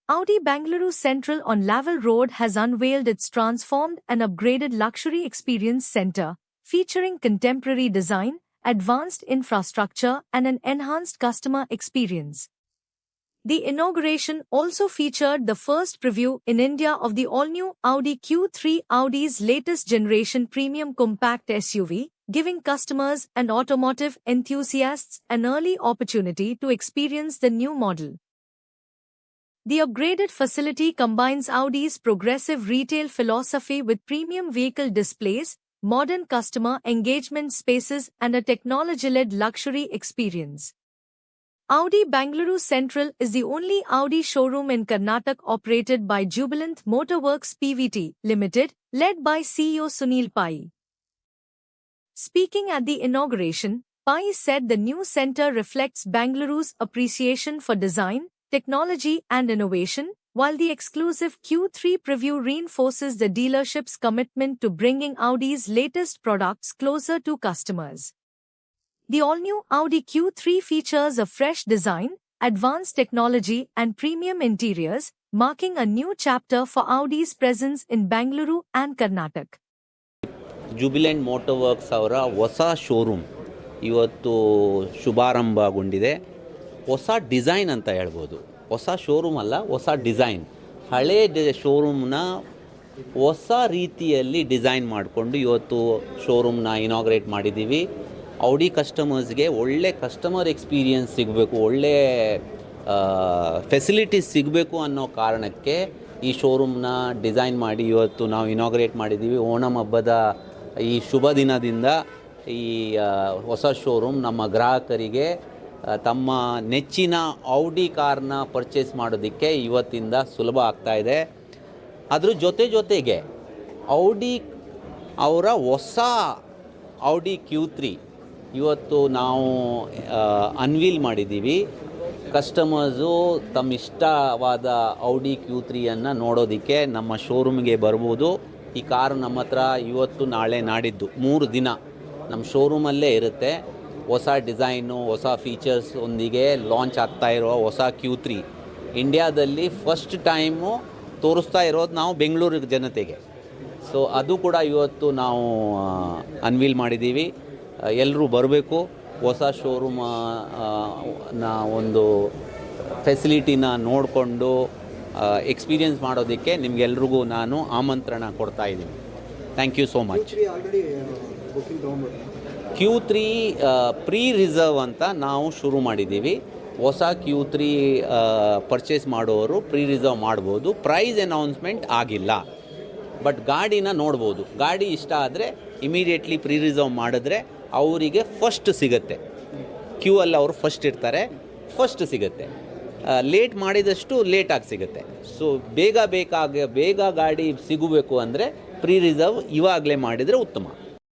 Audi Bangalore Central on Laval Road has unveiled its transformed and upgraded luxury experience center, featuring contemporary design, advanced infrastructure, and an enhanced customer experience. The inauguration also featured the first preview in India of the all-new Audi Q3, Audi's latest generation premium compact SUV, giving customers and automotive enthusiasts an early opportunity to experience the new model. The upgraded facility combines Audi's progressive retail philosophy with premium vehicle displays, modern customer engagement spaces, and a technology-led luxury experience. Audi Bangalore Central is the only Audi showroom in Karnataka operated by Jubilant Motorworks Pvt. Limited, led by CEO Sunil Pai. Speaking at the inauguration, Pai said the new center reflects Bangaluru's appreciation for design, technology, and innovation, while the exclusive Q3 preview reinforces the dealership's commitment to bringing Audi's latest products closer to customers. The all-new Audi Q3 features a fresh design, advanced technology, and premium interiors, marking a new chapter for Audi's presence in Bangalore and Karnataka. Jubilant motor works ಅವರ ಹೊಸ showroom ಇವತ್ತು ಶುಭಾರಂಭಗೊಂಡಿದೆ. ಹೊಸ design ಅಂತ ಹೇಳ್ಬೋದು. ಹೊಸ showroom ಅಲ್ಲ, ಹೊಸ ಡಿಸೈನ್. ಹಳೇ ಶೋರೂಮ್ನ ಹೊಸ ರೀತಿಯಲ್ಲಿ ಡಿಸೈನ್ ಮಾಡಿಕೊಂಡು ಇವತ್ತು ಶೋರೂಮ್ನ ಇನಾಗ್ರೇಟ್ ಮಾಡಿದ್ದೀವಿ. ಔಡಿ ಕಸ್ಟಮರ್ಸ್ಗೆ ಒಳ್ಳೆ ಕಸ್ಟಮರ್ ಎಕ್ಸ್ಪೀರಿಯನ್ಸ್ ಸಿಗಬೇಕು, ಒಳ್ಳೆ ಫೆಸಿಲಿಟೀಸ್ ಸಿಗಬೇಕು ಅನ್ನೋ ಕಾರಣಕ್ಕೆ ಈ ಶೋರೂಮ್ನ ಡಿಸೈನ್ ಮಾಡಿ ಇವತ್ತು ನಾವು ಇನಾಗ್ರೇಟ್ ಮಾಡಿದ್ದೀವಿ. ಓಣಂ ಹಬ್ಬದ ಈ ಶುಭ ದಿನದಿಂದ ಈ ಹೊಸ ಶೋರೂಮ್ ನಮ್ಮ ಗ್ರಾಹಕರಿಗೆ ತಮ್ಮ ನೆಚ್ಚಿನ ಔಡಿ ಕಾರ್ನ ಪರ್ಚೇಸ್ ಮಾಡೋದಕ್ಕೆ ಇವತ್ತಿಂದ ಸುಲಭ ಆಗ್ತಾಯಿದೆ. ಅದ್ರ ಜೊತೆಗೆ ಔಡಿ ಅವರ ಹೊಸ ಔಡಿ Q3 ಇವತ್ತು ನಾವು ಅನ್ವೀಲ್ ಮಾಡಿದ್ದೀವಿ. ಕಸ್ಟಮರ್ಸು ತಮ್ಮ ಇಷ್ಟವಾದ ಔಡಿ Q3ಯನ್ನು ನೋಡೋದಕ್ಕೆ ನಮ್ಮ ಶೋರೂಮ್ಗೆ ಬರ್ಬೋದು. ಈ ಕಾರು ನಮ್ಮ ಹತ್ರ ಇವತ್ತು ನಾಳೆ ನಾಡಿದ್ದು 3 ದಿನ ನಮ್ಮ ಶೋರೂಮಲ್ಲೇ ಇರುತ್ತೆ. ಹೊಸ ಡಿಸೈನು, ಹೊಸ ಫೀಚರ್ಸ್ ಒಂದಿಗೆ ಲಾಂಚ್ ಆಗ್ತಾ ಇರೋ ಹೊಸ Q3 ಇಂಡಿಯಾದಲ್ಲಿ ಫಸ್ಟ್ ಟೈಮು ತೋರಿಸ್ತಾ ಇರೋದು ನಾವು ಬೆಂಗಳೂರು ಜನತೆಗೆ. ಸೊ ಅದು ಕೂಡ ಇವತ್ತು ನಾವು ಅನ್ವೀಲ್ ಮಾಡಿದ್ದೀವಿ. ಎಲ್ಲರೂ ಬರಬೇಕು. ಹೊಸ ಶೋರೂಮ್ ಒಂದು ಫೆಸಿಲಿಟಿನ ನೋಡಿಕೊಂಡು ಎಕ್ಸ್ಪೀರಿಯನ್ಸ್ ಮಾಡೋದಕ್ಕೆ ನಿಮಗೆಲ್ರಿಗೂ ನಾನು ಆಮಂತ್ರಣ ಕೊಡ್ತಾ ಇದ್ದೀನಿ. Thank you so much. Q3 pre reserve ಅಂತ ನಾವು ಶುರು ಮಾಡಿದ್ದೀವಿ. ಹೊಸ Q3 ಪರ್ಚೇಸ್ ಮಾಡೋರು ಪ್ರೀ ರಿಸರ್ವ್ ಮಾಡ್ಬೋದು. ಪ್ರೈಸ್ ಅನೌನ್ಸ್ಮೆಂಟ್ ಆಗಿಲ್ಲ, ಬಟ್ ಗಾಡಿನ ನೋಡ್ಬೋದು. ಗಾಡಿ ಇಷ್ಟ ಆದರೆ ಇಮಿಡಿಯೇಟ್ಲಿ ಪ್ರೀ ರಿಸರ್ವ್ ಮಾಡಿದ್ರೆ ಅವರಿಗೆ ಫಸ್ಟ್ ಸಿಗುತ್ತೆ. ಕ್ಯೂ ಅಲ್ಲಿ ಅವರು ಫಸ್ಟ್ ಇರ್ತಾರೆ, ಫಸ್ಟ್ ಸಿಗುತ್ತೆ. ಲೇಟ್ ಮಾಡಿದಷ್ಟು ಲೇಟಾಗಿ ಸಿಗುತ್ತೆ. ಸೊ ಬೇಗ ಗಾಡಿ ಸಿಗಬೇಕು ಅಂದರೆ ಪ್ರೀ ರಿಸರ್ವ್ ಇವಾಗಲೇ ಮಾಡಿದರೆ ಉತ್ತಮ.